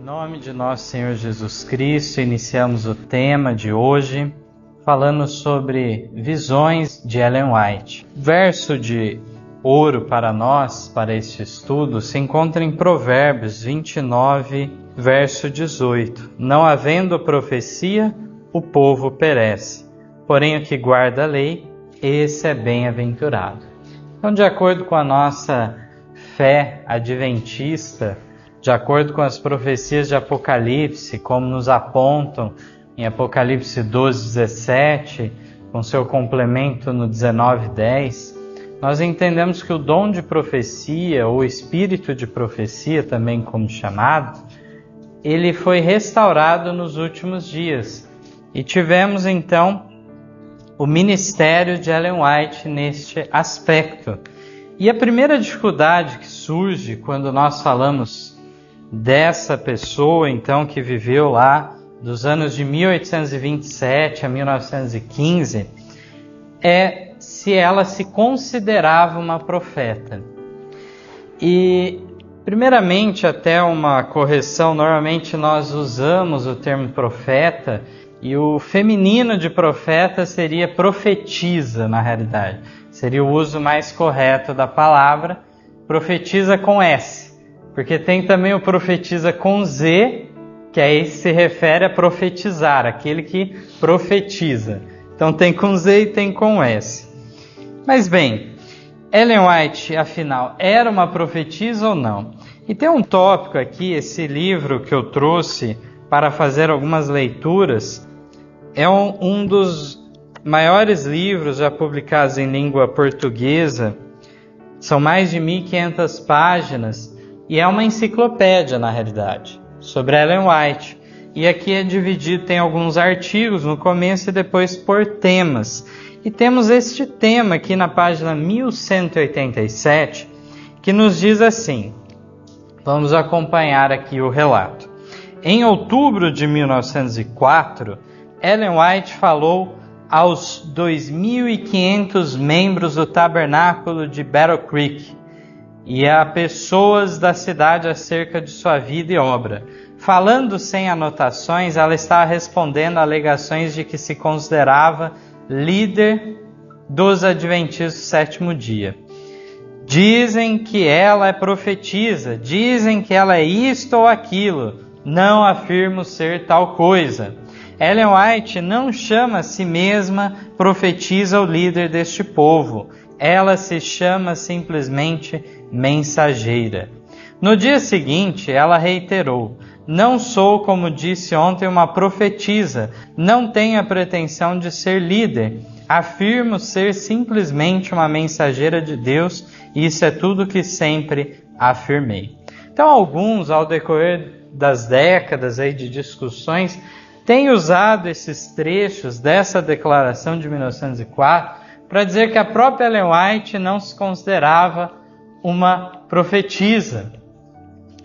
nome de nosso Senhor Jesus Cristo, iniciamos o tema de hoje, falando sobre visões de Ellen White. O verso de ouro para nós, para este estudo, se encontra em Provérbios 29, verso 18. Não havendo profecia, o povo perece, porém o que guarda a lei, esse é bem-aventurado. Então, de acordo com a nossa fé adventista, de acordo com as profecias de Apocalipse, como nos apontam em Apocalipse 12:17, com seu complemento no 19:10, nós entendemos que o dom de profecia, ou espírito de profecia, também como chamado, ele foi restaurado nos últimos dias. E tivemos então o ministério de Ellen White neste aspecto. E a primeira dificuldade que surge quando nós falamos dessa pessoa, então, que viveu lá dos anos de 1827 a 1915, é se ela se considerava uma profeta. E, primeiramente, até uma correção, normalmente nós usamos o termo profeta e o feminino de profeta seria profetisa, na realidade. Seria o uso mais correto da palavra, profetiza com S. Porque tem também o profetiza com Z, que aí se refere a profetizar, aquele que profetiza. Então tem com Z e tem com S. Mas bem, Ellen White, afinal, era uma profetisa ou não? E tem um tópico aqui, esse livro que eu trouxe para fazer algumas leituras, é um dos maiores livros já publicados em língua portuguesa. São mais de 1.500 páginas. E é uma enciclopédia, na realidade, sobre Ellen White. E aqui é dividido, tem alguns artigos no começo e depois por temas. E temos este tema aqui na página 1187, que nos diz assim, vamos acompanhar aqui o relato. Em outubro de 1904, Ellen White falou aos 2.500 membros do tabernáculo de Battle Creek, e a pessoas da cidade acerca de sua vida e obra. Falando sem anotações, ela estava respondendo a alegações de que se considerava líder dos adventistas do sétimo dia. Dizem que ela é profetisa, dizem que ela é isto ou aquilo, não afirmo ser tal coisa. Ellen White não chama a si mesma profetisa ou líder deste povo, ela se chama simplesmente mensageira. No dia seguinte, ela reiterou: não sou, como disse ontem, uma profetisa, não tenho a pretensão de ser líder, afirmo ser simplesmente uma mensageira de Deus, e isso é tudo que sempre afirmei. Então, alguns, ao decorrer das décadas aí de discussões, têm usado esses trechos dessa declaração de 1904 para dizer que a própria Ellen White não se considerava uma profetisa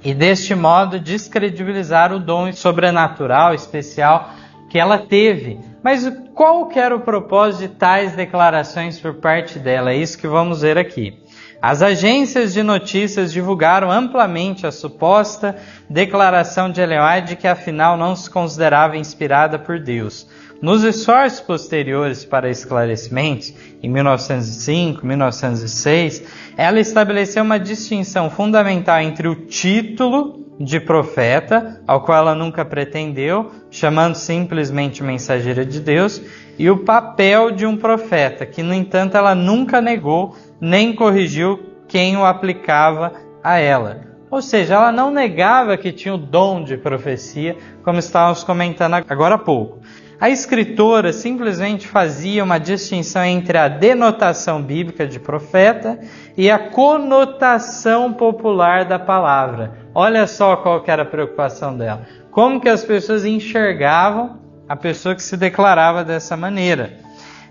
e deste modo descredibilizar o dom sobrenatural especial que ela teve. Mas qual que era o propósito de tais declarações por parte dela? É isso que vamos ver aqui. As agências de notícias divulgaram amplamente a suposta declaração de Ellen White de que afinal não se considerava inspirada por Deus. Nos esforços posteriores para esclarecimentos, em 1905, 1906, ela estabeleceu uma distinção fundamental entre o título de profeta, ao qual ela nunca pretendeu, chamando simplesmente mensageira de Deus, e o papel de um profeta, que, no entanto, ela nunca negou nem corrigiu quem o aplicava a ela. Ou seja, ela não negava que tinha o dom de profecia, como estávamos comentando agora há pouco. A escritora simplesmente fazia uma distinção entre a denotação bíblica de profeta e a conotação popular da palavra. Olha só qual que era a preocupação dela. Como que as pessoas enxergavam a pessoa que se declarava dessa maneira.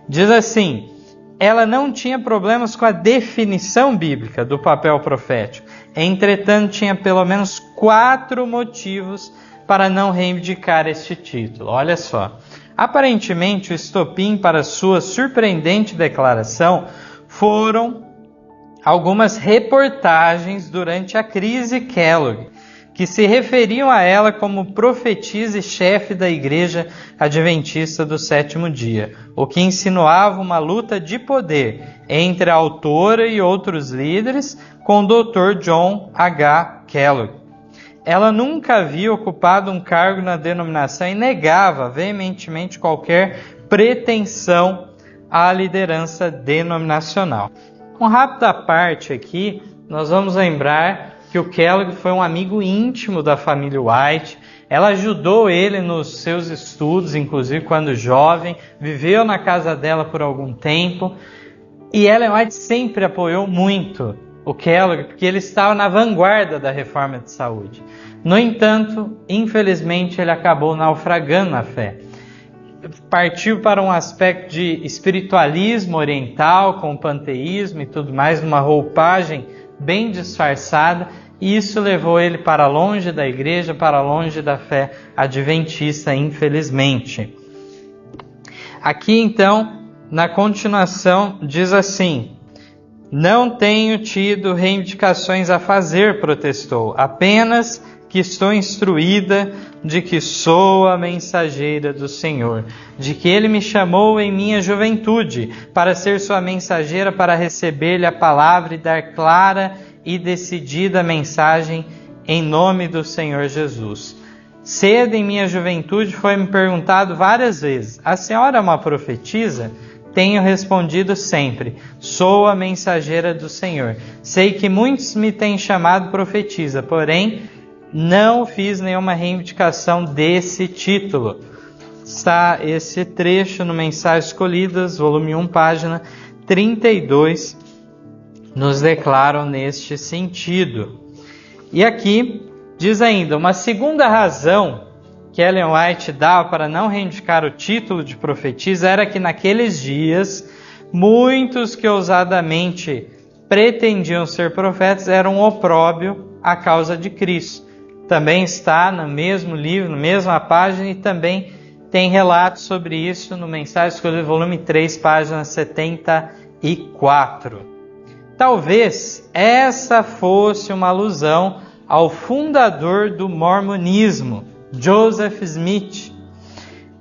Diz assim: ela não tinha problemas com a definição bíblica do papel profético. Entretanto, tinha pelo menos 4 motivos para não reivindicar este título. Olha só. Aparentemente, o estopim para sua surpreendente declaração foram algumas reportagens durante a crise Kellogg, que se referiam a ela como profetisa e chefe da Igreja Adventista do Sétimo Dia, o que insinuava uma luta de poder entre a autora e outros líderes com o Dr. John H. Kellogg. Ela nunca havia ocupado um cargo na denominação e negava veementemente qualquer pretensão à liderança denominacional. Com rápida parte aqui, nós vamos lembrar que o Kellogg foi um amigo íntimo da família White. Ela ajudou ele nos seus estudos, inclusive quando jovem, viveu na casa dela por algum tempo. E Ellen White sempre apoiou muito o Kellogg, porque ele estava na vanguarda da reforma de saúde. No entanto, infelizmente, ele acabou naufragando na fé. Partiu para um aspecto de espiritualismo oriental, com panteísmo e tudo mais, numa roupagem bem disfarçada, e isso levou ele para longe da igreja, para longe da fé adventista, infelizmente. Aqui então, na continuação, diz assim: não tenho tido reivindicações a fazer, protestou, apenas que estou instruída de que sou a mensageira do Senhor, de que Ele me chamou em minha juventude para ser sua mensageira, para receber-lhe a palavra e dar clara e decidida mensagem em nome do Senhor Jesus. Cedo em minha juventude foi-me perguntado várias vezes: a senhora é uma profetisa? Tenho respondido sempre: sou a mensageira do Senhor. Sei que muitos me têm chamado profetisa, porém não fiz nenhuma reivindicação desse título. Está esse trecho no Mensagens Escolhidas, volume 1, página 32, nos declaram neste sentido. E aqui diz ainda, uma segunda razão que Ellen White dava para não reivindicar o título de profetisa era que naqueles dias, muitos que ousadamente pretendiam ser profetas eram um opróbio à causa de Cristo. Também está no mesmo livro, na mesma página, e também tem relatos sobre isso no Mensagens Escolhidas, volume 3, página 74. Talvez essa fosse uma alusão ao fundador do mormonismo, Joseph Smith,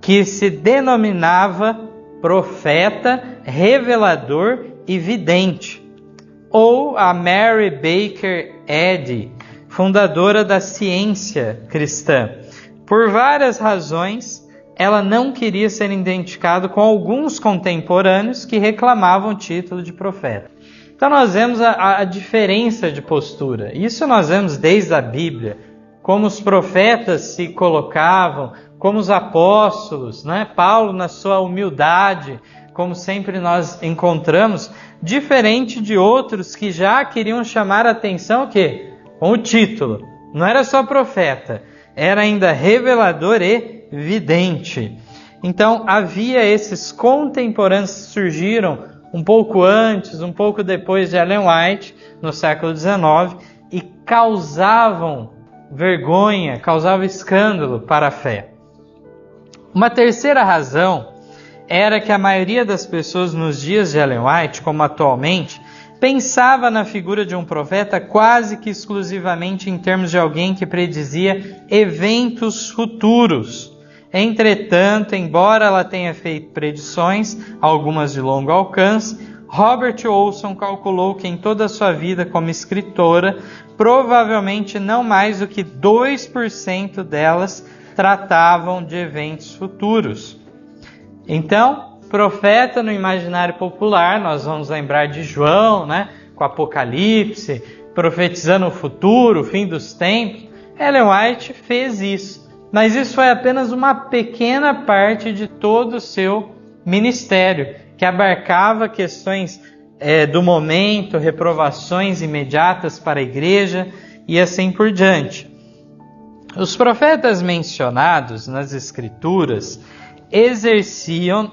que se denominava profeta, revelador e vidente, ou a Mary Baker Eddy, fundadora da ciência cristã. Por várias razões, ela não queria ser identificada com alguns contemporâneos que reclamavam o título de profeta. Então nós vemos a diferença de postura. Isso nós vemos desde a Bíblia, como os profetas se colocavam, como os apóstolos, né? Paulo na sua humildade, como sempre nós encontramos, diferente de outros que já queriam chamar a atenção o quê? Com o título. Não era só profeta, era ainda revelador e vidente. Então havia esses contemporâneos que surgiram um pouco antes, um pouco depois de Ellen White, no século XIX, e causavam vergonha, causavam escândalo para a fé. Uma terceira razão era que a maioria das pessoas nos dias de Ellen White, como atualmente, pensava na figura de um profeta quase que exclusivamente em termos de alguém que predizia eventos futuros. Entretanto, embora ela tenha feito predições, algumas de longo alcance, Robert Olson calculou que em toda a sua vida como escritora, provavelmente não mais do que 2% delas tratavam de eventos futuros. Então, profeta no imaginário popular, nós vamos lembrar de João, né, com Apocalipse, profetizando o futuro, o fim dos tempos. Ellen White fez isso, mas isso foi apenas uma pequena parte de todo o seu ministério, que abarcava questões do momento, reprovações imediatas para a igreja e assim por diante. Os profetas mencionados nas Escrituras exerciam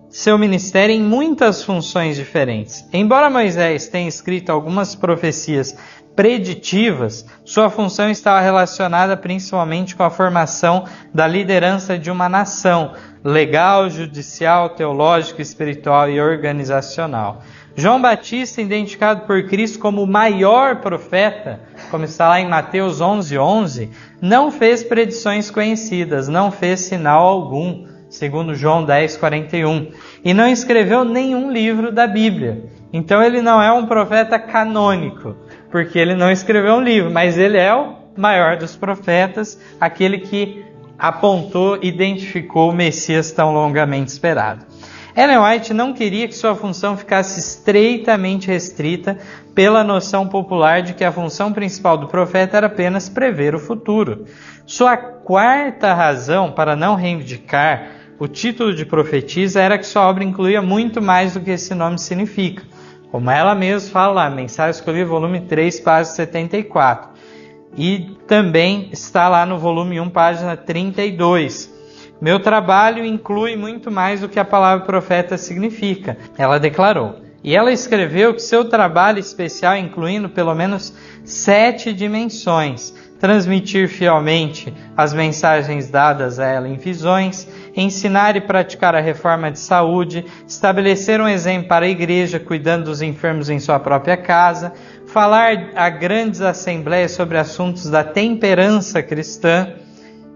seu ministério em muitas funções diferentes. Embora Moisés tenha escrito algumas profecias preditivas, sua função estava relacionada principalmente com a formação da liderança de uma nação, legal, judicial, teológica, espiritual e organizacional. João Batista, identificado por Cristo como o maior profeta, como está lá em Mateus 11:11, não fez predições conhecidas, não fez sinal algum, segundo João 10:41, e não escreveu nenhum livro da Bíblia. Então ele não é um profeta canônico, porque ele não escreveu um livro, mas ele é o maior dos profetas, aquele que apontou, identificou o Messias tão longamente esperado. Ellen White não queria que sua função ficasse estreitamente restrita pela noção popular de que a função principal do profeta era apenas prever o futuro. Sua quarta razão para não reivindicar o título de profetisa era que sua obra incluía muito mais do que esse nome significa. Como ela mesma fala lá, Mensagem Escolhida, volume 3, página 74. E também está lá no volume 1, página 32. Meu trabalho inclui muito mais do que a palavra profeta significa, ela declarou. E ela escreveu que seu trabalho especial, incluindo pelo menos 7 dimensões: transmitir fielmente as mensagens dadas a ela em visões, ensinar e praticar a reforma de saúde, estabelecer um exemplo para a igreja, cuidando dos enfermos em sua própria casa, falar a grandes assembleias sobre assuntos da temperança cristã.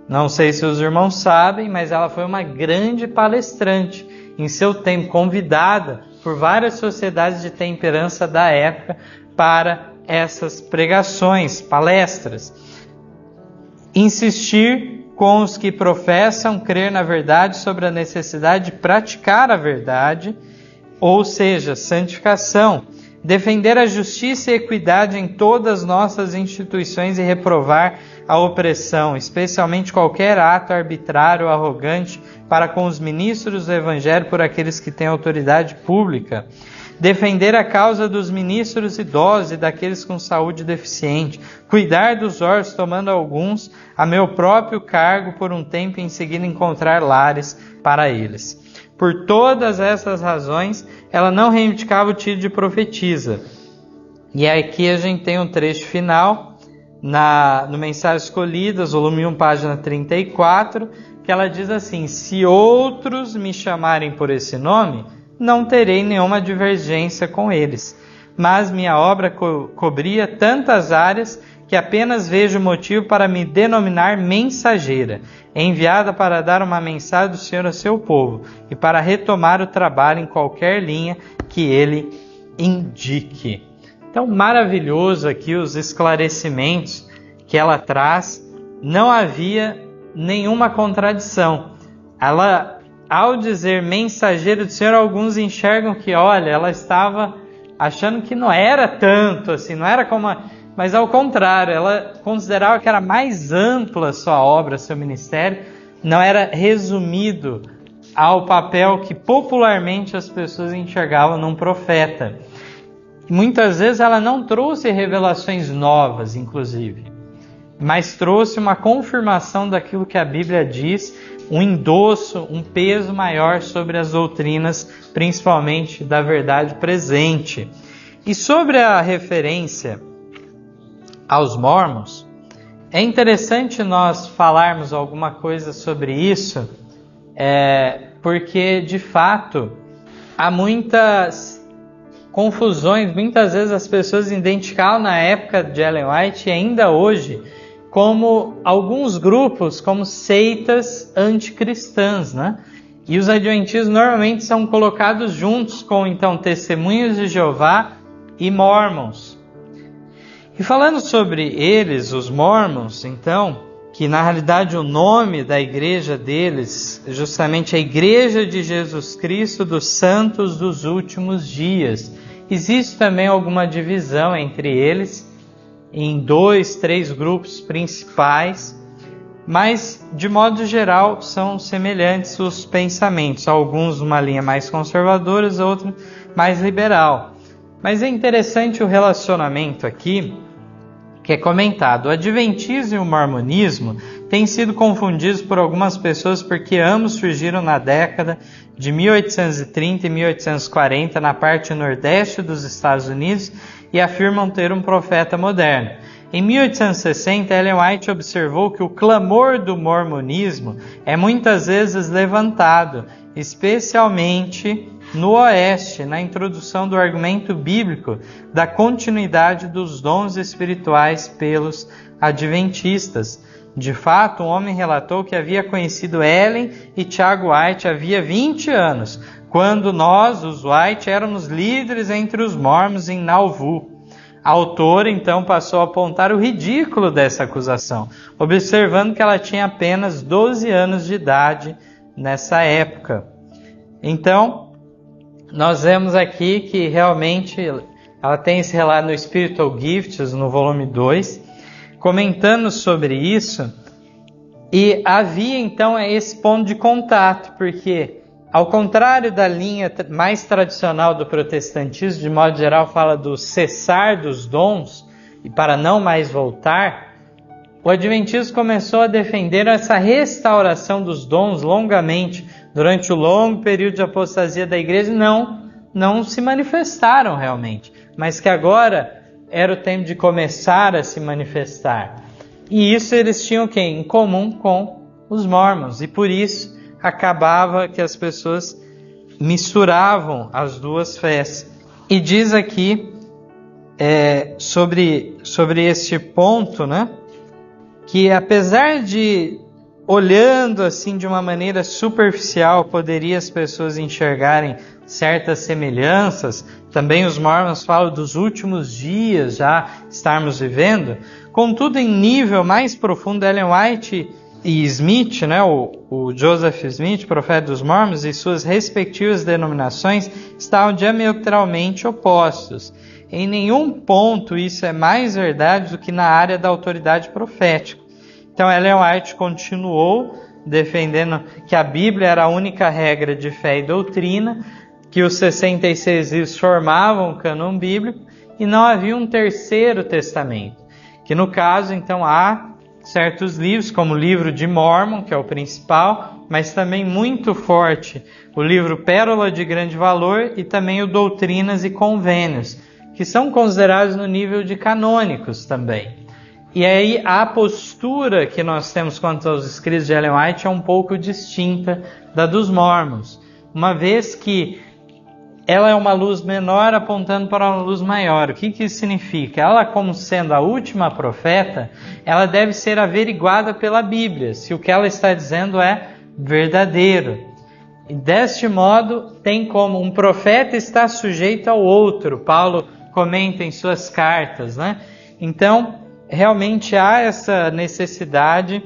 Não sei se os irmãos sabem, mas ela foi uma grande palestrante em seu tempo, convidada por várias sociedades de temperança da época para essas pregações, palestras. Insistir com os que professam crer na verdade sobre a necessidade de praticar a verdade, ou seja, santificação. Defender a justiça e equidade em todas as nossas instituições e reprovar a opressão, especialmente qualquer ato arbitrário ou arrogante para com os ministros do Evangelho por aqueles que têm autoridade pública. Defender a causa dos ministros idosos e daqueles com saúde deficiente. Cuidar dos órfãos, tomando alguns a meu próprio cargo por um tempo e em seguida encontrar lares para eles. Por todas essas razões, ela não reivindicava o título de profetisa. E aqui a gente tem um trecho final, no Mensagens Escolhidas, volume 1, página 34, que ela diz assim: se outros me chamarem por esse nome, não terei nenhuma divergência com eles. Mas minha obra cobria tantas áreas que apenas vejo motivo para me denominar mensageira, enviada para dar uma mensagem do Senhor a seu povo e para retomar o trabalho em qualquer linha que ele indique. Então, maravilhoso aqui os esclarecimentos que ela traz. Não havia nenhuma contradição. Ela, ao dizer mensageiro do Senhor, alguns enxergam que, olha, ela estava achando que não era tanto assim, não era como... Mas ao contrário, ela considerava que era mais ampla a sua obra, seu ministério, não era resumido ao papel que popularmente as pessoas enxergavam num profeta. Muitas vezes ela não trouxe revelações novas, inclusive, mas trouxe uma confirmação daquilo que a Bíblia diz, um endosso, um peso maior sobre as doutrinas, principalmente da verdade presente. E sobre a referência aos mormons, é interessante nós falarmos alguma coisa sobre isso, porque de fato há muitas confusões. Muitas vezes as pessoas identificavam na época de Ellen White e ainda hoje como alguns grupos, como seitas anticristãs, né? E os adventistas normalmente são colocados juntos com então Testemunhas de Jeová e Mormons. E falando sobre eles, os Mormons, então, que na realidade o nome da igreja deles é justamente a Igreja de Jesus Cristo dos Santos dos Últimos Dias. Existe também alguma divisão entre eles, em 2, 3 grupos principais, mas de modo geral são semelhantes os pensamentos, alguns numa linha mais conservadora, outros mais liberal. Mas é interessante o relacionamento aqui, que é comentado. O adventismo e o mormonismo têm sido confundidos por algumas pessoas porque ambos surgiram na década de 1830 e 1840 na parte nordeste dos Estados Unidos e afirmam ter um profeta moderno. Em 1860, Ellen White observou que o clamor do mormonismo é muitas vezes levantado, especialmente no Oeste, na introdução do argumento bíblico da continuidade dos dons espirituais pelos adventistas. De fato, um homem relatou que havia conhecido Ellen e Tiago White havia 20 anos, quando nós, os White, éramos líderes entre os mormons em Nauvoo. A autora, então, passou a apontar o ridículo dessa acusação, observando que ela tinha apenas 12 anos de idade nessa época. Então, nós vemos aqui que realmente ela tem esse relato no Spiritual Gifts, no volume 2, comentando sobre isso, e havia então esse ponto de contato, porque ao contrário da linha mais tradicional do protestantismo, de modo geral fala do cessar dos dons e para não mais voltar, o adventismo começou a defender essa restauração dos dons longamente, durante o longo período de apostasia da igreja, não se manifestaram realmente, mas que agora era o tempo de começar a se manifestar. E isso eles tinham em comum com os mormons, e por isso acabava que as pessoas misturavam as duas fés. E diz aqui sobre este ponto, né, que apesar de, olhando assim de uma maneira superficial, poderia as pessoas enxergarem certas semelhanças, também os mormons falam dos últimos dias já estarmos vivendo, contudo em nível mais profundo, Ellen White e Smith, né, o Joseph Smith, profeta dos mormons, e suas respectivas denominações estavam diametralmente opostos. Em nenhum ponto isso é mais verdade do que na área da autoridade profética. Então Ellen White continuou defendendo que a Bíblia era a única regra de fé e doutrina, que os 66 livros formavam o cânon bíblico e não havia um terceiro testamento. Que no caso, então, há certos livros, como o livro de Mormon, que é o principal, mas também muito forte o livro Pérola de Grande Valor e também o Doutrinas e Convênios, que são considerados no nível de canônicos também. E aí a postura que nós temos quanto aos escritos de Ellen White é um pouco distinta da dos Mormons, uma vez que ela é uma luz menor apontando para uma luz maior. O que isso significa? Ela, como sendo a última profeta, ela deve ser averiguada pela Bíblia, se o que ela está dizendo é verdadeiro. E deste modo, tem como um profeta está sujeito ao outro. Paulo comenta em suas cartas, né? Então, realmente há essa necessidade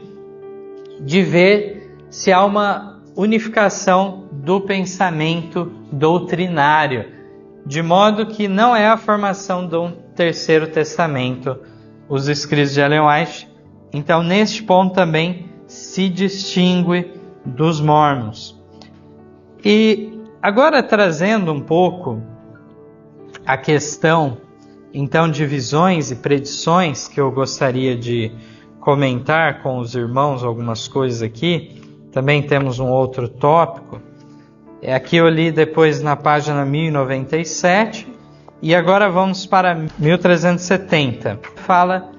de ver se há uma unificação do pensamento doutrinário, de modo que não é a formação de um terceiro testamento, os escritos de Ellen White. Então, neste ponto também se distingue dos mormons. E agora trazendo um pouco a questão, então, de visões e predições, que eu gostaria de comentar com os irmãos algumas coisas aqui. Também temos um outro tópico. Aqui eu li depois na página 1097 e agora vamos para 1370. Fala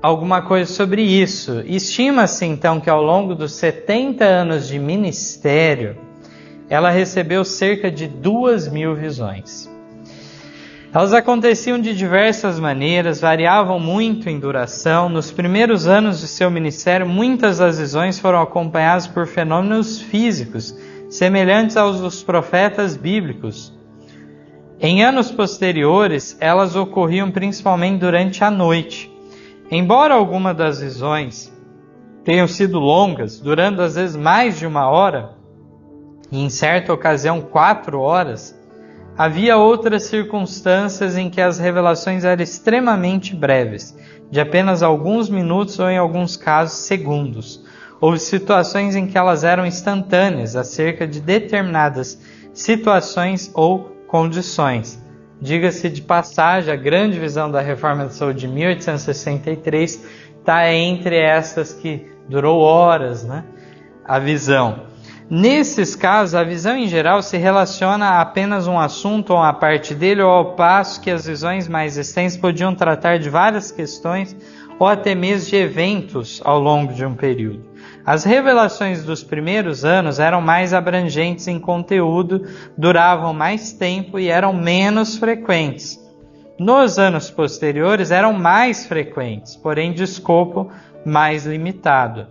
alguma coisa sobre isso. Estima-se então que ao longo dos 70 anos de ministério, ela recebeu cerca de 2.000 visões. Elas aconteciam de diversas maneiras, variavam muito em duração. Nos primeiros anos de seu ministério, muitas das visões foram acompanhadas por fenômenos físicos, semelhantes aos dos profetas bíblicos. Em anos posteriores, elas ocorriam principalmente durante a noite. Embora algumas das visões tenham sido longas, durando às vezes mais de 1 hora, e em certa ocasião 4 horas, havia outras circunstâncias em que as revelações eram extremamente breves, de apenas alguns minutos ou, em alguns casos, segundos. Houve situações em que elas eram instantâneas acerca de determinadas situações ou condições. Diga-se de passagem, a grande visão da Reforma da Saúde de 1863 está entre essas que durou horas, né? A visão. Nesses casos, a visão em geral se relaciona a apenas um assunto ou uma parte dele, ou ao passo que as visões mais extensas podiam tratar de várias questões ou até mesmo de eventos ao longo de um período. As revelações dos primeiros anos eram mais abrangentes em conteúdo, duravam mais tempo e eram menos frequentes. Nos anos posteriores eram mais frequentes, porém de escopo mais limitado.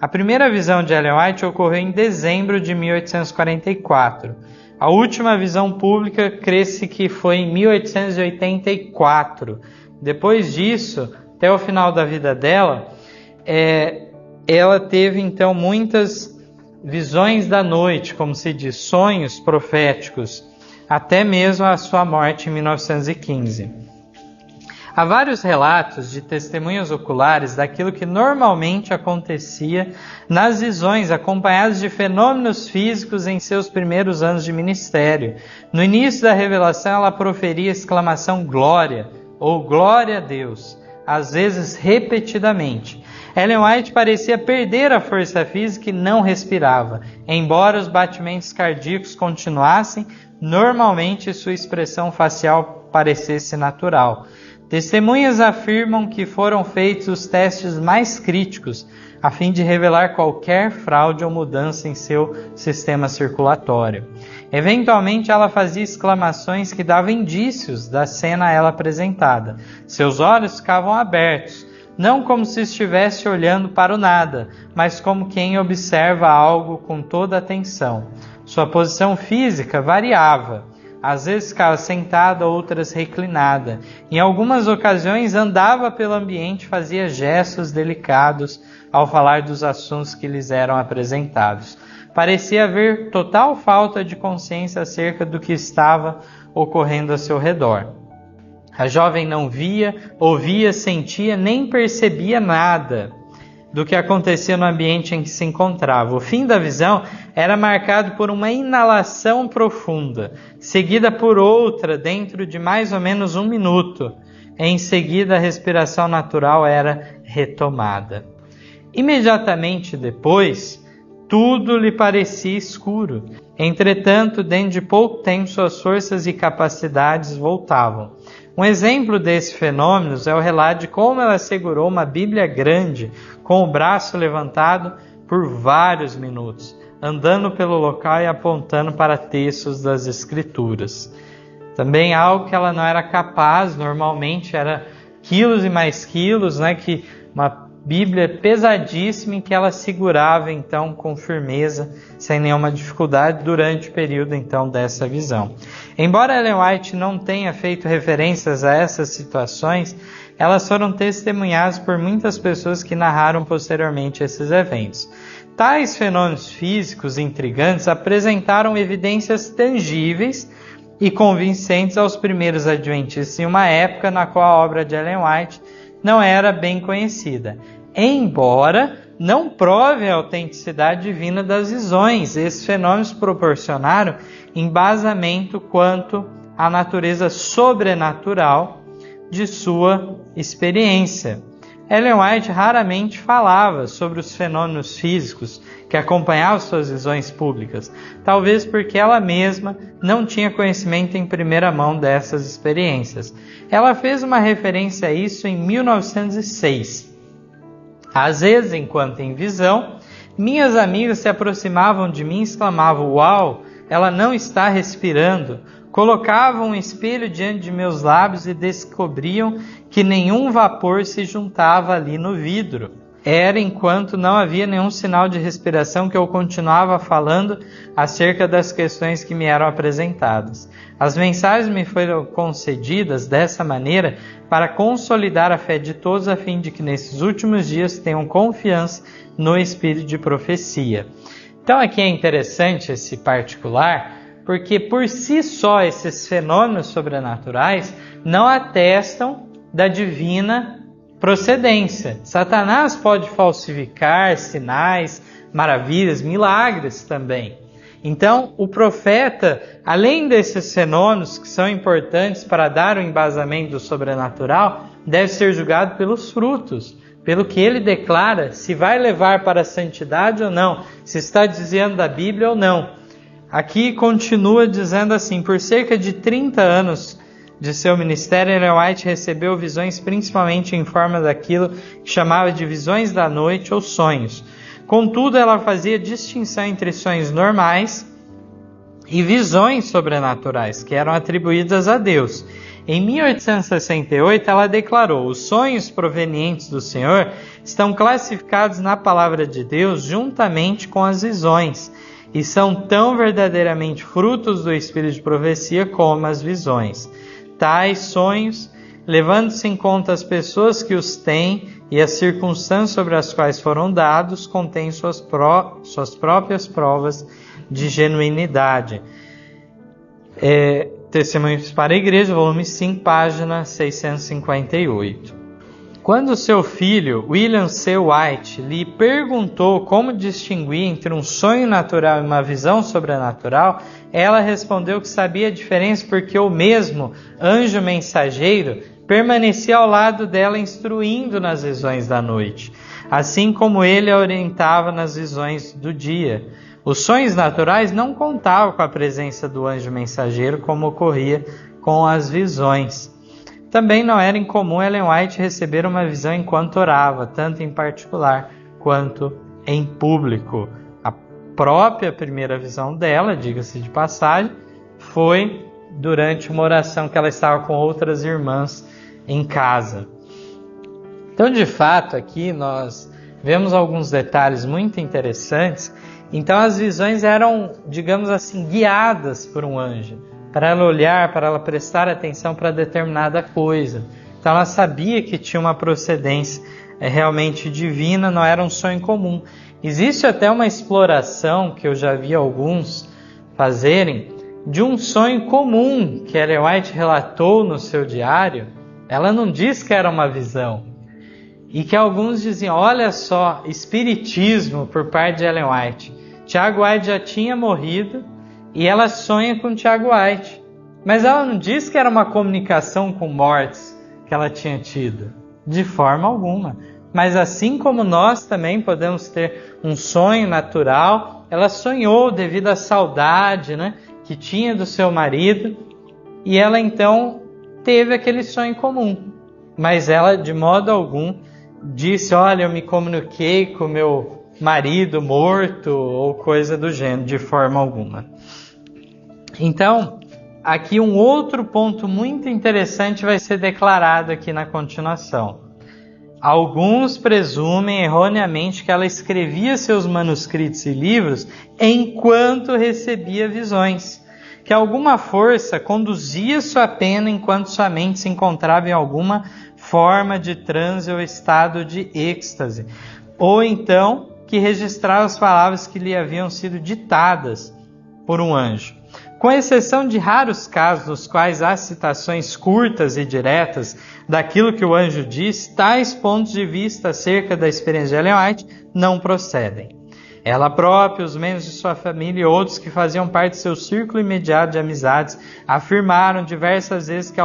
A primeira visão de Ellen White ocorreu em dezembro de 1844. A última visão pública crê-se que foi em 1884. Depois disso, até o final da vida dela, ela teve então muitas visões da noite, como se diz, sonhos proféticos, até mesmo a sua morte em 1915. Há vários relatos de testemunhas oculares daquilo que normalmente acontecia nas visões, acompanhados de fenômenos físicos em seus primeiros anos de ministério. No início da revelação, ela proferia a exclamação glória, ou glória a Deus, às vezes repetidamente. Ellen White parecia perder a força física e não respirava. Embora os batimentos cardíacos continuassem, normalmente sua expressão facial parecesse natural. Testemunhas afirmam que foram feitos os testes mais críticos a fim de revelar qualquer fraude ou mudança em seu sistema circulatório. Eventualmente, ela fazia exclamações que davam indícios da cena a ela apresentada. Seus olhos ficavam abertos, não como se estivesse olhando para o nada, mas como quem observa algo com toda atenção. Sua posição física variava. Às vezes ficava sentada, outras reclinada. Em algumas ocasiões andava pelo ambiente e fazia gestos delicados ao falar dos assuntos que lhes eram apresentados. Parecia haver total falta de consciência acerca do que estava ocorrendo ao seu redor. A jovem não via, ouvia, sentia, nem percebia nada do que acontecia no ambiente em que se encontrava. O fim da visão era marcado por uma inalação profunda, seguida por outra dentro de mais ou menos 1 minuto. Em seguida, a respiração natural era retomada. Imediatamente depois, tudo lhe parecia escuro. Entretanto, dentro de pouco tempo, suas forças e capacidades voltavam. Um exemplo desses fenômenos é o relato de como ela segurou uma Bíblia grande com o braço levantado por vários minutos, andando pelo local e apontando para textos das Escrituras. Também algo que ela não era capaz, normalmente era quilos e mais quilos, que uma Bíblia pesadíssima em que ela segurava então com firmeza, sem nenhuma dificuldade, durante o período então dessa visão. Embora Ellen White não tenha feito referências a essas situações, elas foram testemunhadas por muitas pessoas que narraram posteriormente esses eventos. Tais fenômenos físicos intrigantes apresentaram evidências tangíveis e convincentes aos primeiros adventistas em uma época na qual a obra de Ellen White não era bem conhecida, embora não prove a autenticidade divina das visões. Esses fenômenos proporcionaram embasamento quanto à natureza sobrenatural de sua experiência. Ellen White raramente falava sobre os fenômenos físicos que acompanhavam suas visões públicas, talvez porque ela mesma não tinha conhecimento em primeira mão dessas experiências. Ela fez uma referência a isso em 1906. Às vezes, enquanto em visão, minhas amigas se aproximavam de mim e exclamavam: "Uau, ela não está respirando!" Colocavam um espelho diante de meus lábios e descobriam que nenhum vapor se juntava ali no vidro. Era enquanto não havia nenhum sinal de respiração que eu continuava falando acerca das questões que me eram apresentadas. As mensagens me foram concedidas dessa maneira para consolidar a fé de todos, a fim de que nesses últimos dias tenham confiança no espírito de profecia. Então aqui é interessante esse particular, porque por si só esses fenômenos sobrenaturais não atestam da divina procedência. Satanás pode falsificar sinais, maravilhas, milagres também. Então, o profeta, além desses fenômenos que são importantes para dar o embasamento do sobrenatural, deve ser julgado pelos frutos. pelo que ele declara, se vai levar para a santidade ou não, se está dizendo da Bíblia ou não. Aqui continua dizendo assim: por cerca de 30 anos de seu ministério, Ellen White recebeu visões principalmente em forma daquilo que chamava de visões da noite ou sonhos. Contudo, ela fazia distinção entre sonhos normais e visões sobrenaturais, que eram atribuídas a Deus. Em 1868, ela declarou: os sonhos provenientes do Senhor estão classificados na palavra de Deus juntamente com as visões, e são tão verdadeiramente frutos do espírito de profecia como as visões. Tais sonhos, levando-se em conta as pessoas que os têm e as circunstâncias sobre as quais foram dados, contêm suas próprias provas de genuinidade. Testemunhos para a Igreja, volume 5, página 658. Quando seu filho, William C. White, lhe perguntou como distinguir entre um sonho natural e uma visão sobrenatural, ela respondeu que sabia a diferença porque o mesmo anjo mensageiro permanecia ao lado dela instruindo nas visões da noite, assim como ele a orientava nas visões do dia. Os sonhos naturais não contavam com a presença do anjo mensageiro como ocorria com as visões. Também não era incomum Ellen White receber uma visão enquanto orava, tanto em particular quanto em público. A própria primeira visão dela, diga-se de passagem, foi durante uma oração que ela estava com outras irmãs em casa. Então, de fato, aqui nós vemos alguns detalhes muito interessantes. Então, as visões eram, digamos assim, guiadas por um anjo, para ela olhar, para ela prestar atenção para determinada coisa. Então ela sabia que tinha uma procedência realmente divina, não era um sonho comum. Existe até uma exploração que eu já vi alguns fazerem de um sonho comum que Ellen White relatou no seu diário. Ela não diz que era uma visão. E que alguns diziam: olha só, espiritismo por parte de Ellen White. Tiago White já tinha morrido e ela sonha com Tiago White. Mas ela não diz que era uma comunicação com mortes que ela tinha tido. De forma alguma. Mas assim como nós também podemos ter um sonho natural, ela sonhou devido à saudade, que tinha do seu marido. E ela então teve aquele sonho comum. Mas ela de modo algum disse: olha, eu me comuniquei com meu marido morto ou coisa do gênero, de forma alguma. Então, aqui um outro ponto muito interessante vai ser declarado aqui na continuação. Alguns presumem erroneamente que ela escrevia seus manuscritos e livros enquanto recebia visões, que alguma força conduzia sua pena enquanto sua mente se encontrava em alguma forma de transe ou estado de êxtase, ou então que registrava as palavras que lhe haviam sido ditadas por um anjo. Com exceção de raros casos nos quais há citações curtas e diretas daquilo que o anjo diz, tais pontos de vista acerca da experiência de Ellen White não procedem. Ela própria, os membros de sua família e outros que faziam parte de seu círculo imediato de amizades afirmaram diversas vezes que a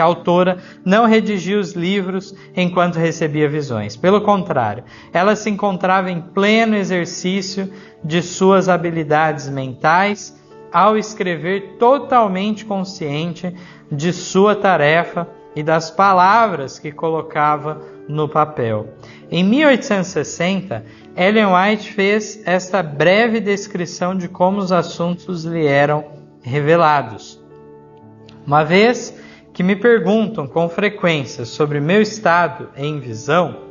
autora não redigia os livros enquanto recebia visões. Pelo contrário, ela se encontrava em pleno exercício de suas habilidades mentais ao escrever, totalmente consciente de sua tarefa e das palavras que colocava no papel. Em 1860, Ellen White fez esta breve descrição de como os assuntos lhe eram revelados. Uma vez que me perguntam com frequência sobre meu estado em visão,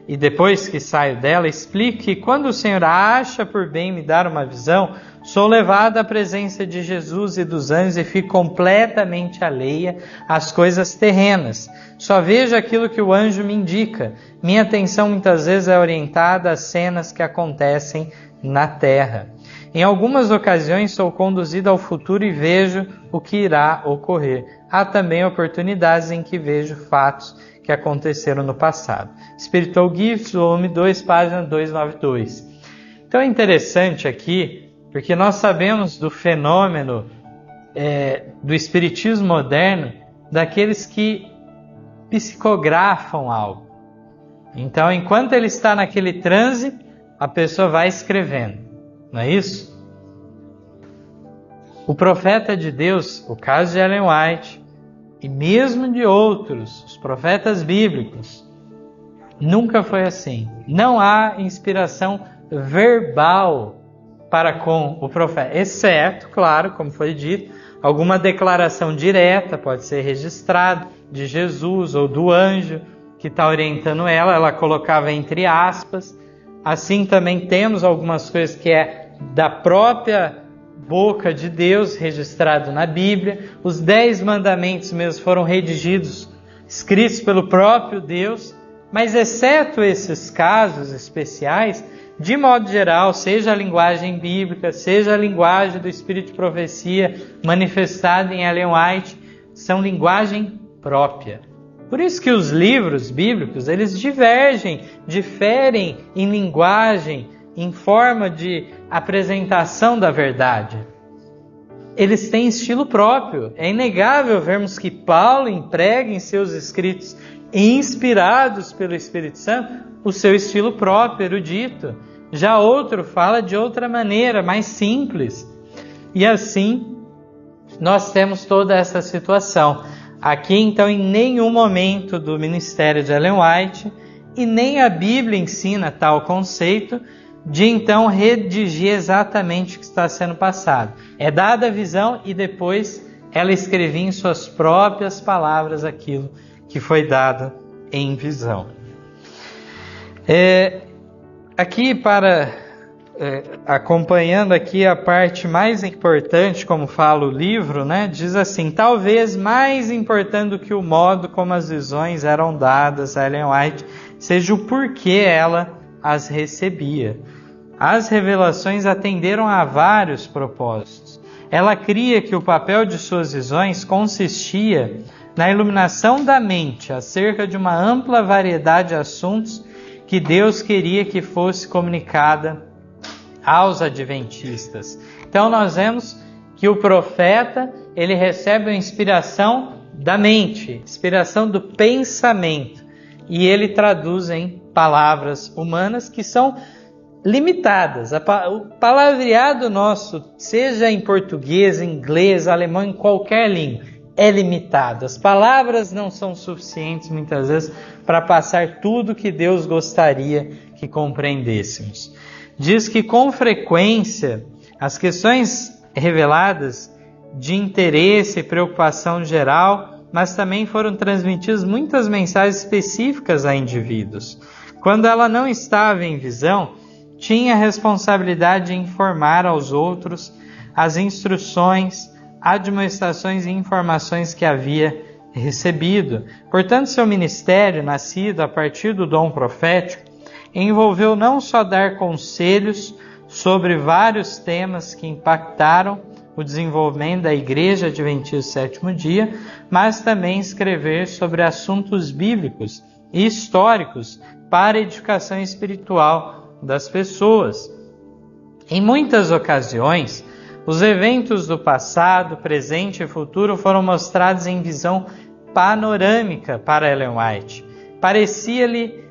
e depois que saio dela, explico que quando o Senhor acha por bem me dar uma visão, sou levado à presença de Jesus e dos anjos e fico completamente alheia às coisas terrenas. Só vejo aquilo que o anjo me indica. Minha atenção muitas vezes é orientada às cenas que acontecem na terra. Em algumas ocasiões sou conduzido ao futuro e vejo o que irá ocorrer. Há também oportunidades em que vejo fatos que aconteceram no passado. Spiritual Gifts, volume 2, página 292. Então é interessante aqui, porque nós sabemos do fenômeno do espiritismo moderno, daqueles que psicografam algo. Então, enquanto ele está naquele transe, a pessoa vai escrevendo, não é isso? O profeta de Deus, o caso de Ellen White, e mesmo de outros, os profetas bíblicos, nunca foi assim. Não há inspiração verbal para com o profeta, exceto, claro, como foi dito, alguma declaração direta pode ser registrada de Jesus ou do anjo que está orientando ela colocava entre aspas. Assim também temos algumas coisas que é da própria boca de Deus, registrado na Bíblia. Os 10 mandamentos mesmo foram redigidos, escritos pelo próprio Deus. Mas exceto esses casos especiais, de modo geral, seja a linguagem bíblica, seja a linguagem do Espírito de Profecia manifestada em Ellen White, são linguagem própria. Por isso que os livros bíblicos, eles diferem em linguagem, em forma de apresentação da verdade. Eles têm estilo próprio. É inegável vermos que Paulo emprega em seus escritos, inspirados pelo Espírito Santo, o seu estilo próprio, erudito. Já outro fala de outra maneira, mais simples. E assim, nós temos toda essa situação. Aqui, então, em nenhum momento do ministério de Ellen White, e nem a Bíblia ensina tal conceito, de então redigir exatamente o que está sendo passado. É dada a visão e depois ela escrevia em suas próprias palavras aquilo que foi dado em visão. Aqui acompanhando aqui a parte mais importante, como fala o livro, né, diz assim: talvez mais importante do que o modo como as visões eram dadas a Ellen White, seja o porquê ela as recebia. As revelações atenderam a vários propósitos. Ela cria que o papel de suas visões consistia na iluminação da mente acerca de uma ampla variedade de assuntos que Deus queria que fosse comunicada aos adventistas. Então nós vemos que o profeta, ele recebe a inspiração da mente, inspiração do pensamento, e ele traduz em palavras humanas que são limitadas. O palavreado nosso, seja em português, inglês, alemão, em qualquer língua, é limitado. As palavras não são suficientes muitas vezes para passar tudo que Deus gostaria que compreendêssemos. Diz que com frequência as questões reveladas de interesse e preocupação geral, mas também foram transmitidas muitas mensagens específicas a indivíduos. Quando ela não estava em visão, tinha a responsabilidade de informar aos outros as instruções, admoestações e informações que havia recebido. Portanto, seu ministério, nascido a partir do dom profético, envolveu não só dar conselhos sobre vários temas que impactaram o desenvolvimento da Igreja Adventista do Sétimo Dia, mas também escrever sobre assuntos bíblicos e históricos para a edificação espiritual das pessoas. Em muitas ocasiões, os eventos do passado, presente e futuro foram mostrados em visão panorâmica para Ellen White. Parecia-lhe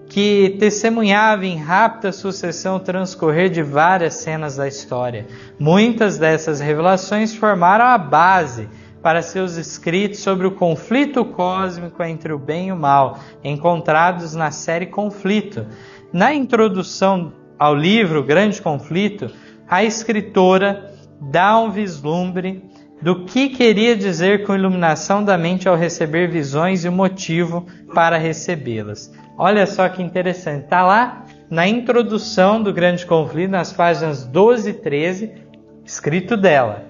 que testemunhava em rápida sucessão o transcorrer de várias cenas da história. Muitas dessas revelações formaram a base para seus escritos sobre o conflito cósmico entre o bem e o mal, encontrados na série Conflito. Na introdução ao livro Grande Conflito, a escritora dá um vislumbre do que queria dizer com iluminação da mente ao receber visões e o motivo para recebê-las. Olha só que interessante, está lá na introdução do Grande Conflito, nas páginas 12 e 13, escrito dela: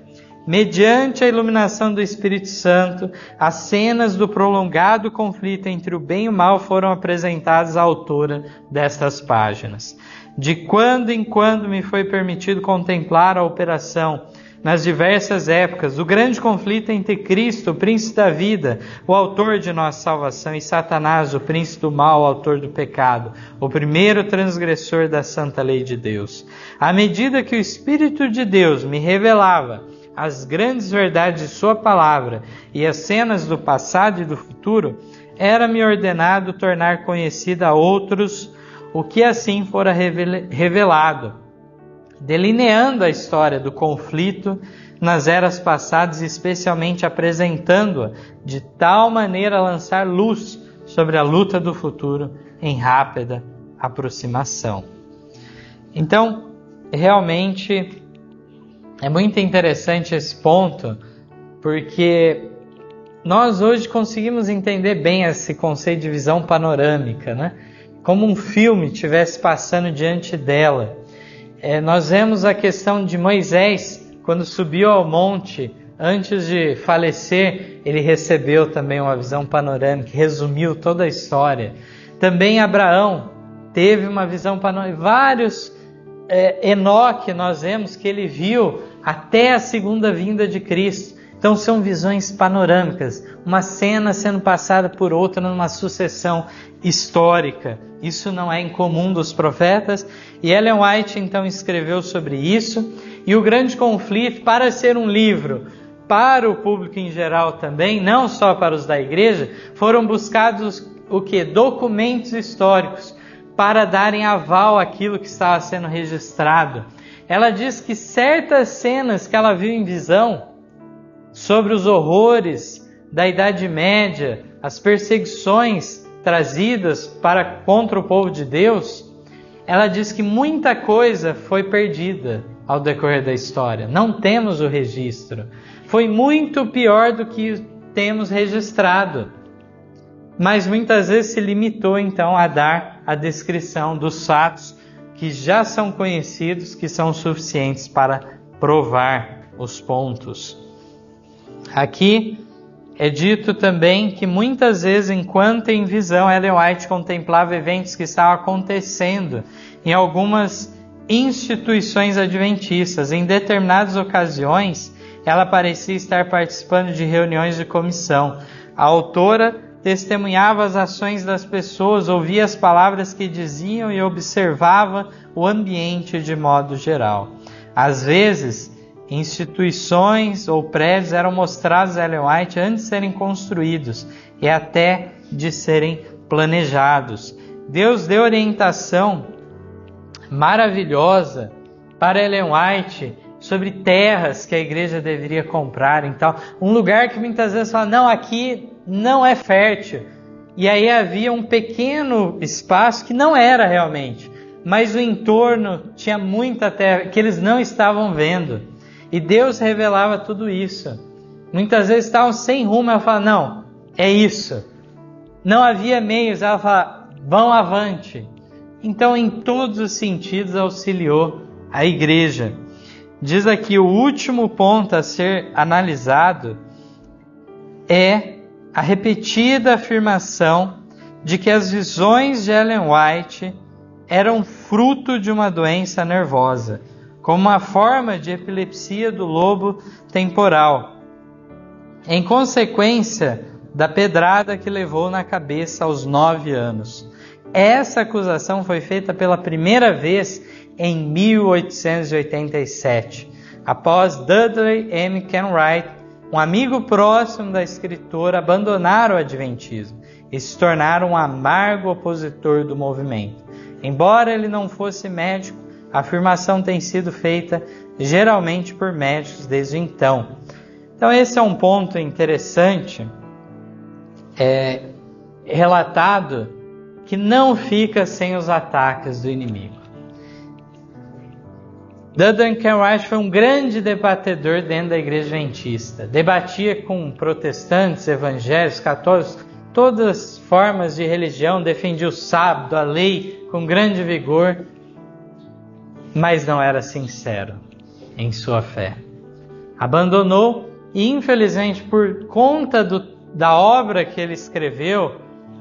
mediante a iluminação do Espírito Santo, as cenas do prolongado conflito entre o bem e o mal foram apresentadas à autora destas páginas. De quando em quando me foi permitido contemplar a operação nas diversas épocas, o grande conflito entre Cristo, o príncipe da vida, o autor de nossa salvação, e Satanás, o príncipe do mal, o autor do pecado, o primeiro transgressor da santa lei de Deus. À medida que o Espírito de Deus me revelava as grandes verdades de sua palavra e as cenas do passado e do futuro, era-me ordenado tornar conhecida a outros o que assim fora revelado, delineando a história do conflito nas eras passadas, especialmente apresentando-a de tal maneira a lançar luz sobre a luta do futuro em rápida aproximação. Então, realmente é muito interessante esse ponto, porque nós hoje conseguimos entender bem esse conceito de visão panorâmica, né? Como um filme estivesse passando diante dela. Nós vemos a questão de Moisés, quando subiu ao monte, antes de falecer, ele recebeu também uma visão panorâmica, resumiu toda a história. Também Abraão teve uma visão panorâmica. Vários, Enoque, nós vemos que ele viu até a segunda vinda de Cristo. Então são visões panorâmicas, uma cena sendo passada por outra numa sucessão histórica. Isso não é incomum dos profetas, e Ellen White então escreveu sobre isso. E o grande conflito, para ser um livro para o público em geral também, não só para os da igreja, foram buscados o quê? Documentos históricos para darem aval àquilo que estava sendo registrado. Ela diz que certas cenas que ela viu em visão sobre os horrores da Idade Média, as perseguições trazidas contra o povo de Deus, ela diz que muita coisa foi perdida ao decorrer da história. Não temos o registro. Foi muito pior do que temos registrado. Mas muitas vezes se limitou então a dar a descrição dos fatos que já são conhecidos, que são suficientes para provar os pontos. Aqui é dito também que muitas vezes, enquanto em visão, Ellen White contemplava eventos que estavam acontecendo em algumas instituições adventistas. Em determinadas ocasiões, ela parecia estar participando de reuniões de comissão. A autora testemunhava as ações das pessoas, ouvia as palavras que diziam e observava o ambiente de modo geral. Às vezes, instituições ou prédios eram mostrados a Ellen White antes de serem construídos e até de serem planejados. Deus deu orientação maravilhosa para Ellen White sobre terras que a igreja deveria comprar. Então, um lugar que muitas vezes fala, não, aqui não é fértil. E aí havia um pequeno espaço que não era realmente, mas o entorno tinha muita terra que eles não estavam vendo. E Deus revelava tudo isso. Muitas vezes estavam sem rumo, ela fala, não, é isso. Não havia meios, ela fala, vão avante. Então, em todos os sentidos, auxiliou a igreja. Diz aqui, o último ponto a ser analisado é a repetida afirmação de que as visões de Ellen White eram fruto de uma doença nervosa, como uma forma de epilepsia do lobo temporal, em consequência da pedrada que levou na cabeça aos 9 anos. Essa acusação foi feita pela primeira vez em 1887, após Dudley M. Kenwright, um amigo próximo da escritora, abandonar o adventismo e se tornar um amargo opositor do movimento. Embora ele não fosse médico, a afirmação tem sido feita geralmente por médicos desde então. Então esse é um ponto interessante, relatado, que não fica sem os ataques do inimigo. Dudley Kenwright foi um grande debatedor dentro da igreja adventista. Debatia com protestantes, evangélicos, católicos, todas as formas de religião, defendia o sábado, a lei com grande vigor, mas não era sincero em sua fé. Abandonou e, infelizmente, por conta da obra que ele escreveu,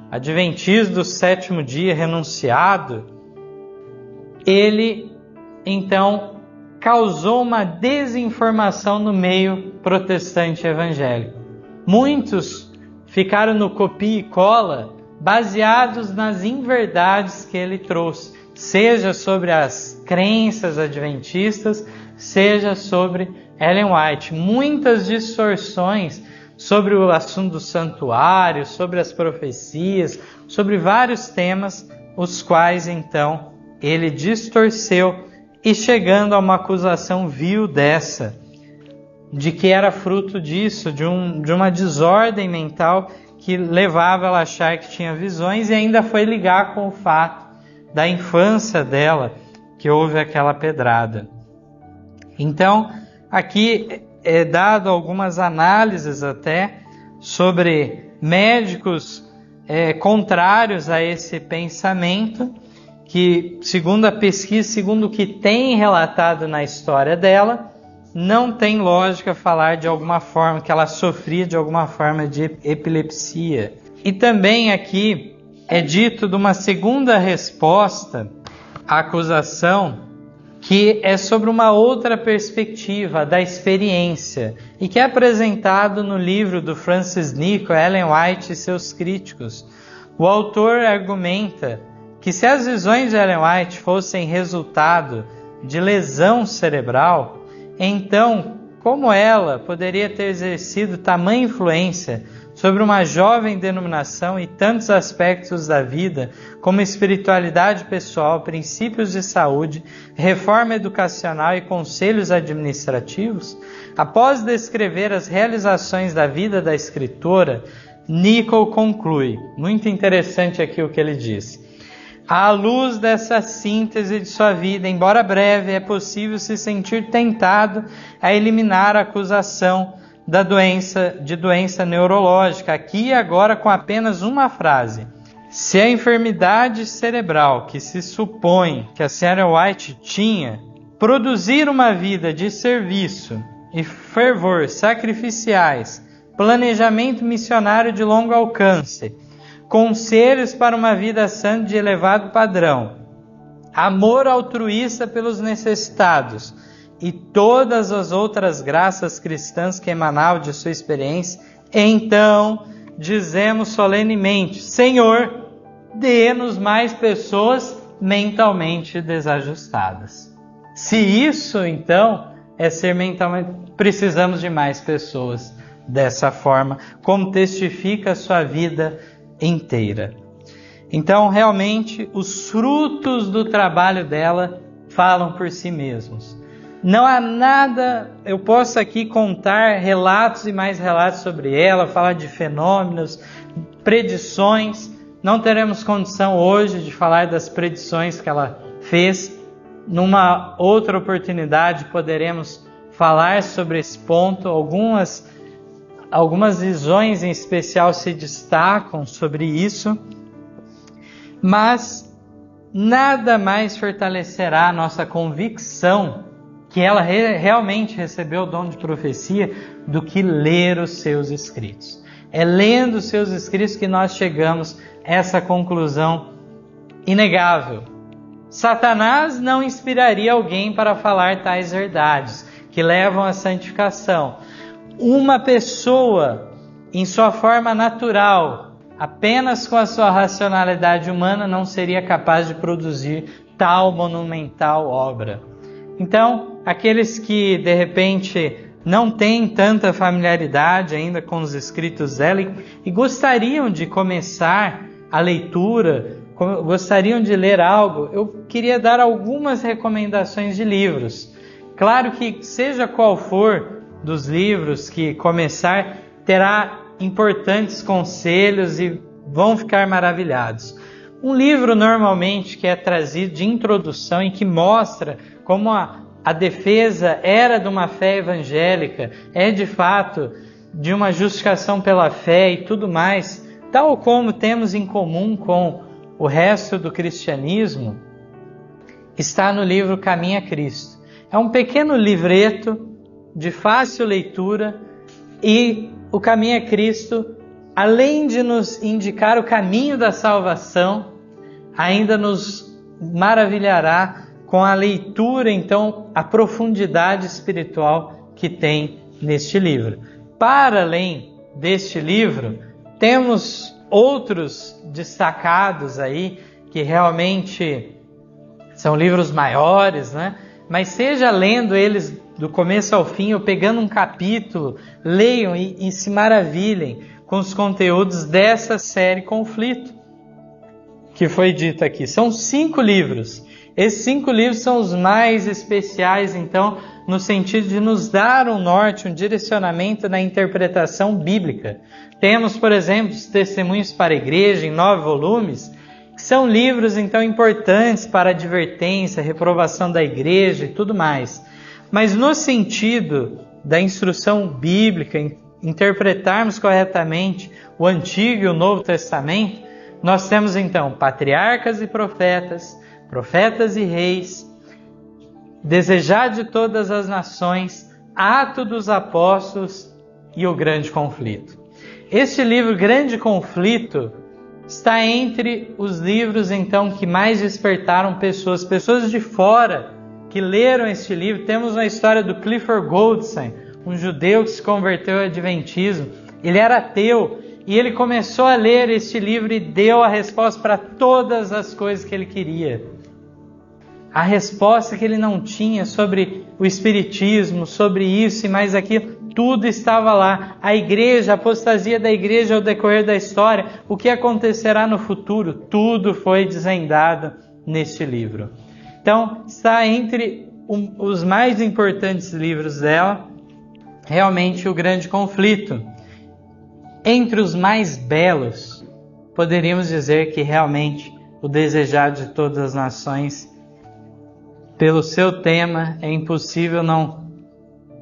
Adventismo do Sétimo Dia Renunciado, ele, então, causou uma desinformação no meio protestante evangélico. Muitos ficaram no copia e cola, baseados nas inverdades que ele trouxe, seja sobre as crenças adventistas, seja sobre Ellen White. Muitas distorções sobre o assunto do santuário, sobre as profecias, sobre vários temas, os quais então ele distorceu e chegando a uma acusação vil dessa, de que era fruto disso, de uma desordem mental que levava ela a achar que tinha visões, e ainda foi ligar com o fato da infância dela, que houve aquela pedrada. Então, aqui é dado algumas análises até sobre médicos contrários a esse pensamento, que segundo a pesquisa, segundo o que tem relatado na história dela, não tem lógica falar de alguma forma, que ela sofria de alguma forma de epilepsia. E também aqui é dito de uma segunda resposta à acusação, que é sobre uma outra perspectiva da experiência, e que é apresentado no livro do Francis Nichol, Ellen White e seus críticos. O autor argumenta que se as visões de Ellen White fossem resultado de lesão cerebral, então, como ela poderia ter exercido tamanha influência sobre uma jovem denominação e tantos aspectos da vida, como espiritualidade pessoal, princípios de saúde, reforma educacional e conselhos administrativos? Após descrever as realizações da vida da escritora, Nichol conclui, muito interessante aqui o que ele diz: à luz dessa síntese de sua vida, embora breve, é possível se sentir tentado a eliminar a acusação de doença neurológica, aqui e agora com apenas uma frase. Se a enfermidade cerebral que se supõe que a Sra. White tinha produzir uma vida de serviço e fervor sacrificiais, planejamento missionário de longo alcance, conselhos para uma vida santa de elevado padrão, amor altruísta pelos necessitados e todas as outras graças cristãs que emanavam de sua experiência, então dizemos solenemente: Senhor, dê-nos mais pessoas mentalmente desajustadas. Se isso, então, é ser mentalmente, precisamos de mais pessoas dessa forma, como testifica a sua vida inteira. Então, realmente, os frutos do trabalho dela falam por si mesmos. Não há nada, eu posso aqui contar relatos e mais relatos sobre ela, falar de fenômenos, predições. Não teremos condição hoje de falar das predições que ela fez. Numa outra oportunidade poderemos falar sobre esse ponto. Algumas visões em especial se destacam sobre isso, mas nada mais fortalecerá a nossa convicção que ela realmente recebeu o dom de profecia do que ler os seus escritos. É lendo os seus escritos que nós chegamos a essa conclusão inegável. Satanás não inspiraria alguém para falar tais verdades que levam à santificação. Uma pessoa, em sua forma natural, apenas com a sua racionalidade humana, não seria capaz de produzir tal monumental obra. Então, aqueles que de repente não têm tanta familiaridade ainda com os escritos dela e gostariam de começar a leitura, gostariam de ler algo, eu queria dar algumas recomendações de livros. Claro que seja qual for dos livros que começar, terá importantes conselhos e vão ficar maravilhados. Um livro normalmente que é trazido de introdução e que mostra como a defesa era de uma fé evangélica, é de fato de uma justificação pela fé e tudo mais, tal como temos em comum com o resto do cristianismo, está no livro Caminho a Cristo. É um pequeno livreto de fácil leitura, e o Caminho a Cristo, além de nos indicar o caminho da salvação, ainda nos maravilhará com a leitura, então, a profundidade espiritual que tem neste livro. Para além deste livro, temos outros destacados aí, que realmente são livros maiores, né? mas seja lendo eles do começo ao fim ou pegando um capítulo, leiam e se maravilhem com os conteúdos dessa série Conflito, que foi dito aqui. São 5 livros. Esses 5 livros são os mais especiais, então, no sentido de nos dar um norte, um direcionamento na interpretação bíblica. Temos, por exemplo, os Testemunhos para a Igreja, em 9 volumes, que são livros, então, importantes para advertência, reprovação da igreja e tudo mais. Mas no sentido da instrução bíblica, interpretarmos corretamente o Antigo e o Novo Testamento, nós temos, então, patriarcas e profetas, profetas e reis, Desejar de Todas as Nações, Atos dos Apóstolos e o Grande Conflito. Este livro, Grande Conflito, está entre os livros, então, que mais despertaram pessoas de fora que leram este livro. Temos uma história do Clifford Goldstein, um judeu que se converteu ao Adventismo. Ele era ateu e ele começou a ler este livro e deu a resposta para todas as coisas que ele queria. A resposta que ele não tinha sobre o espiritismo, sobre isso e mais aquilo, tudo estava lá. A igreja, a apostasia da igreja ao decorrer da história, o que acontecerá no futuro, tudo foi desvendado neste livro. Então, está entre os mais importantes livros dela, realmente o Grande Conflito. Entre os mais belos, poderíamos dizer que realmente o Desejar de Todas as Nações, pelo seu tema, é impossível não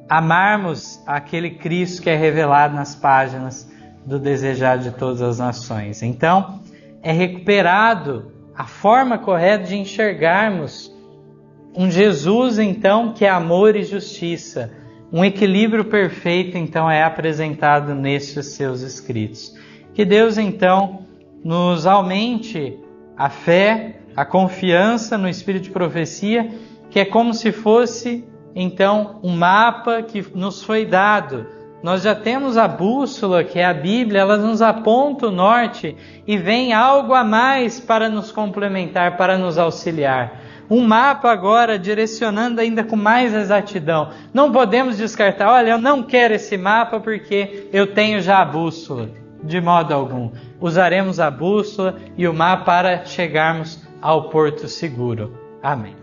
amarmos aquele Cristo que é revelado nas páginas do Desejar de Todas as Nações. Então, é recuperado a forma correta de enxergarmos um Jesus, então, que é amor e justiça. Um equilíbrio perfeito, então, é apresentado nestes seus escritos. Que Deus, então, nos aumente a fé, a confiança no Espírito de Profecia, que é como se fosse, então, um mapa que nos foi dado. Nós já temos a bússola, que é a Bíblia, ela nos aponta o norte e vem algo a mais para nos complementar, para nos auxiliar. Um mapa agora direcionando ainda com mais exatidão. Não podemos descartar, olha, eu não quero esse mapa porque eu tenho já a bússola. De modo algum. Usaremos a bússola e o mapa para chegarmos ao porto seguro. Amém.